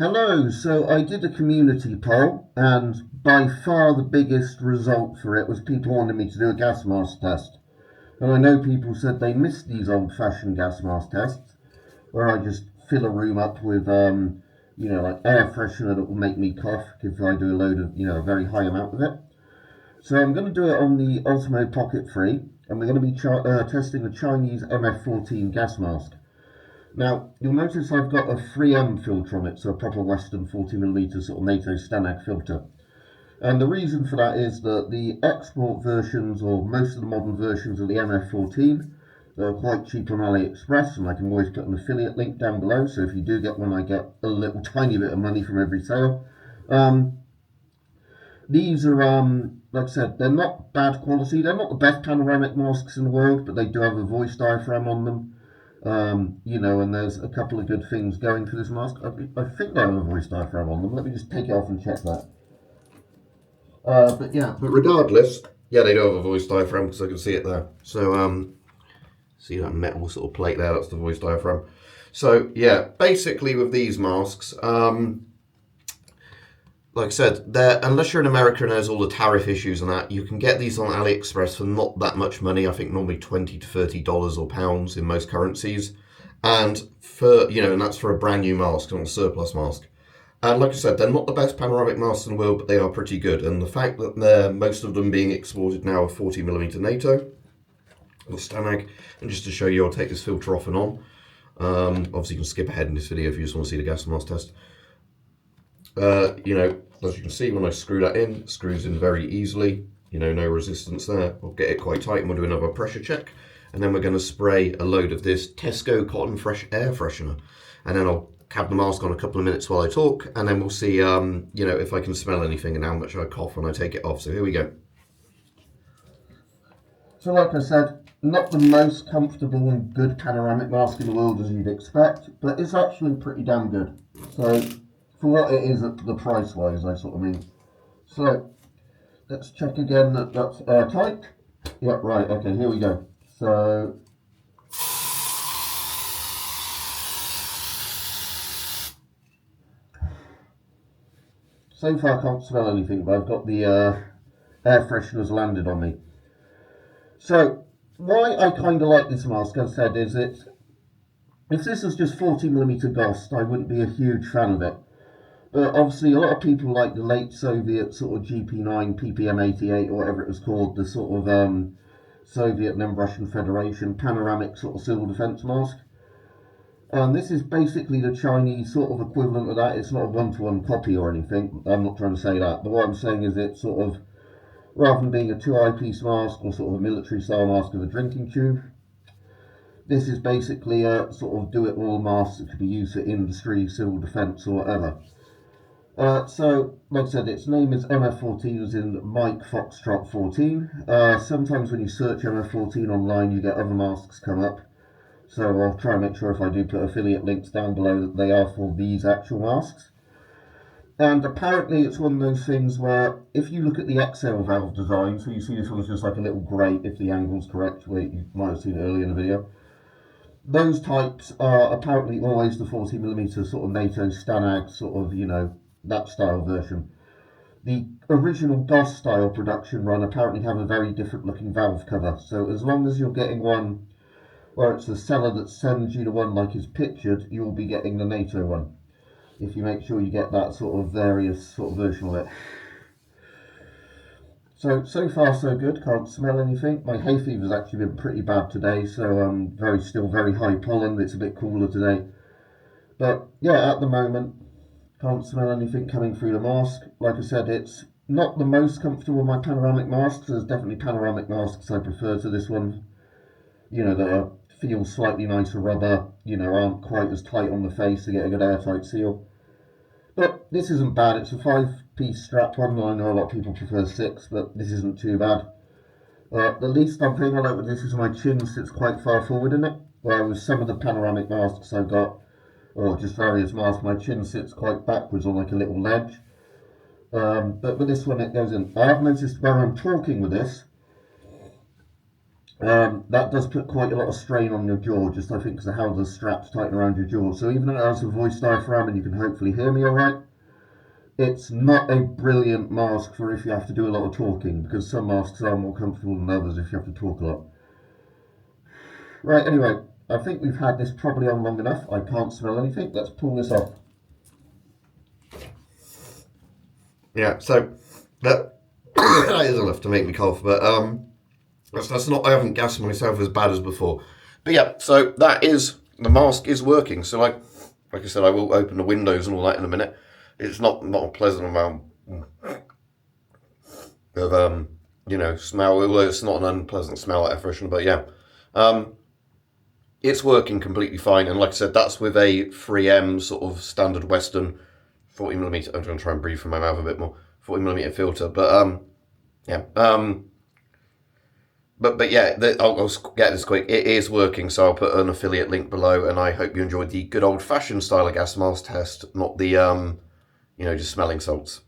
Hello, so I did a community poll, and by far the biggest result for it was people wanting me to do a gas mask test. And I know people said they missed these old-fashioned gas mask tests, where I just fill a room up with, like air freshener that will make me cough if I do a load of, a very high amount of it. So I'm going to do it on the Osmo Pocket 3, and we're going to be testing the Chinese MF14 gas mask. Now, you'll notice I've got a 3M filter on it, so a proper Western 40mm sort of NATO Stanag filter. And the reason for that is that the export versions, or most of the modern versions of the MF14, are quite cheap on AliExpress, and I can always put an affiliate link down below, so if you do get one, I get a little tiny bit of money from every sale. These are, like I said, they're not bad quality. They're not the best panoramic masks in the world, but they do have a voice diaphragm on them. And there's a couple of good things going for this mask. I think they have a voice diaphragm on them. Let me just take it off and check that. But regardless, yeah, they do have a voice diaphragm because I can see it there. So, see that metal sort of plate there? That's the voice diaphragm. So, yeah, basically with these masks, like I said, unless you're in America and there's all the tariff issues and that, you can get these on AliExpress for not that much money. I think normally $20 to $30 or pounds in most currencies. And and that's for a brand new mask, not a surplus mask. And like I said, they're not the best panoramic masks in the world, but they are pretty good. And the fact that most of them being exported now are 40mm NATO, or Stanag, and just to show you, I'll take this filter off and on. Obviously you can skip ahead in this video if you just want to see the gas mask test. As you can see, when I screw that in, it screws in very easily. No resistance there. I'll get it quite tight and we'll do another pressure check. And then we're going to spray a load of this Tesco Cotton Fresh air freshener. And then I'll have the mask on a couple of minutes while I talk. And then we'll see, if I can smell anything and how much I cough when I take it off. So here we go. So like I said, not the most comfortable and good panoramic mask in the world as you'd expect, but it's actually pretty damn good. So, for what it is at the price wise, I sort of mean. So, let's check again that that's airtight. Yeah, right, okay, here we go. So, so far I can't smell anything, but I've got the air fresheners landed on me. So, why I kind of like this mask, as I said, is if this was just 40mm Ghost, I wouldn't be a huge fan of it. But obviously a lot of people like the late Soviet sort of GP9, PPM88 or whatever it was called, the sort of Soviet and then Russian Federation panoramic sort of civil defense mask. And this is basically the Chinese sort of equivalent of that. It's not a one-to-one copy or anything. I'm not trying to say that. But what I'm saying is it's sort of, rather than being a two-eyepiece mask or sort of a military style mask with a drinking tube, this is basically a sort of do-it-all mask that could be used for industry, civil defense or whatever. So, like I said, its name is MF14 as in Mike Foxtrot 14. Sometimes when you search MF14 online, you get other masks come up. So I'll try and make sure if I do put affiliate links down below that they are for these actual masks. And apparently it's one of those things where, if you look at the exhale valve design, so you see this one's just like a little grate if the angle's correct, where you might have seen it earlier in the video. Those types are apparently always the 40mm sort of NATO Stanag sort of, that style version. The original DOS style production run apparently have a very different looking valve cover, so as long as you're getting one where it's the seller that sends you the one like is pictured, you'll be getting the NATO one, if you make sure you get that sort of various sort of version of it. So far so good, can't smell anything. My hay fever's actually been pretty bad today, so I'm still very high pollen. It's a bit cooler today. But yeah, at the moment, can't smell anything coming through the mask. Like I said, it's not the most comfortable of my panoramic masks. There's definitely panoramic masks I prefer to this one. That feel slightly nicer rubber, aren't quite as tight on the face to get a good airtight seal. But this isn't bad. It's a 5-piece strap one. I know a lot of people prefer 6, but this isn't too bad. The least thing I like with this is my chin sits quite far forward in it, where with some of the panoramic masks I've got, or just various masks, my chin sits quite backwards on like a little ledge. But with this one it goes in. I have noticed when I'm talking with this, That does put quite a lot of strain on your jaw, just I think because of how the straps tighten around your jaw. So even though it has a voice diaphragm and you can hopefully hear me alright, it's not a brilliant mask for if you have to do a lot of talking, because some masks are more comfortable than others if you have to talk a lot. Right, anyway, I think we've had this probably on long enough. I can't smell anything. Let's pull this off. Yeah, so that, that is enough to make me cough, but that's not, I haven't gassed myself as bad as before. But yeah, so that is, the mask is working. So like I said, I will open the windows and all that in a minute. It's not a pleasant amount of smell. Although it's not an unpleasant smell, air freshener, but yeah, it's working completely fine. And like I said, that's with a 3M sort of standard Western 40mm. I'm going to try and breathe from my mouth a bit more. 40mm filter, but yeah. But yeah, I'll get this quick. It is working, so I'll put an affiliate link below, and I hope you enjoyed the good old-fashioned style of gas mask test, not the just smelling salts.